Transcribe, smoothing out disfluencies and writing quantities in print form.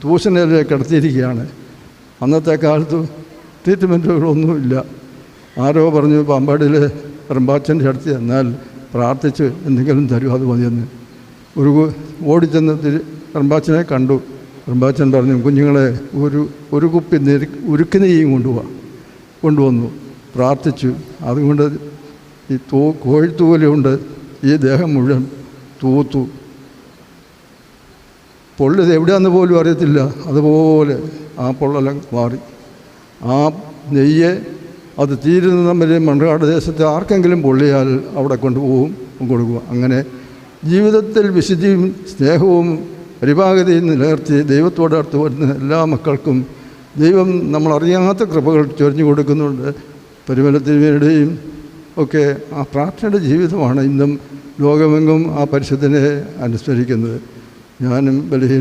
ട്യൂഷനിൽ കിടത്തിയിരിക്കുകയാണ്. അന്നത്തെ കാലത്ത് ട്രീറ്റ്മെൻറ്റുകളൊന്നുമില്ല. ആരോ പറഞ്ഞു പാമ്പാടിയിൽ റമ്പാച്ചൻ്റെ അടുത്ത് ചെന്നാൽ പ്രാർത്ഥിച്ച് എന്തെങ്കിലും തരും, അത് മതിയെന്ന്. ഓടിച്ചെന്ന് റമ്പാച്ചനെ കണ്ടു. റമ്പാച്ചൻ പറഞ്ഞു, കുഞ്ഞുങ്ങളെ ഒരു കുപ്പി ഉരുക്ക് നെയ്യും കൊണ്ടുവന്നു. പ്രാർത്ഥിച്ചു. അതുകൊണ്ട് ഈ കോഴിത്തൂലുകൊണ്ട് ഈ ദേഹം മുഴുവൻ തൂത്തു. പൊള്ളത് എവിടെയാണെന്ന് പോലും അറിയത്തില്ല. അതുപോലെ ആ പൊള്ളലം മാറി. ആ നെയ്യ് അത് തീരുന്ന തമ്മിൽ മണ്ണാട് ദേശത്ത് ആർക്കെങ്കിലും പൊള്ളിയാൽ അവിടെ കൊണ്ടുപോകും, കൊടുക്കുക. അങ്ങനെ ജീവിതത്തിൽ വിശുദ്ധിയും സ്നേഹവും പരിപാകതയും നിലനിർത്തി ദൈവത്തോട് അടുത്ത് വരുന്ന എല്ലാ മക്കൾക്കും ദൈവം നമ്മളറിയാത്ത കൃപകൾ ചൊരിഞ്ഞു കൊടുക്കുന്നുണ്ട്. പരിമലത്തിനുവേണ്ടിയും ഒക്കെ ആ പ്രാർത്ഥനയുടെ ജീവിതമാണ് ഇന്നും ലോകമെങ്ങും ആ പരിശുദ്ധനെ അനുസ്മരിക്കുന്നത്. ഞാനും ബലഹീന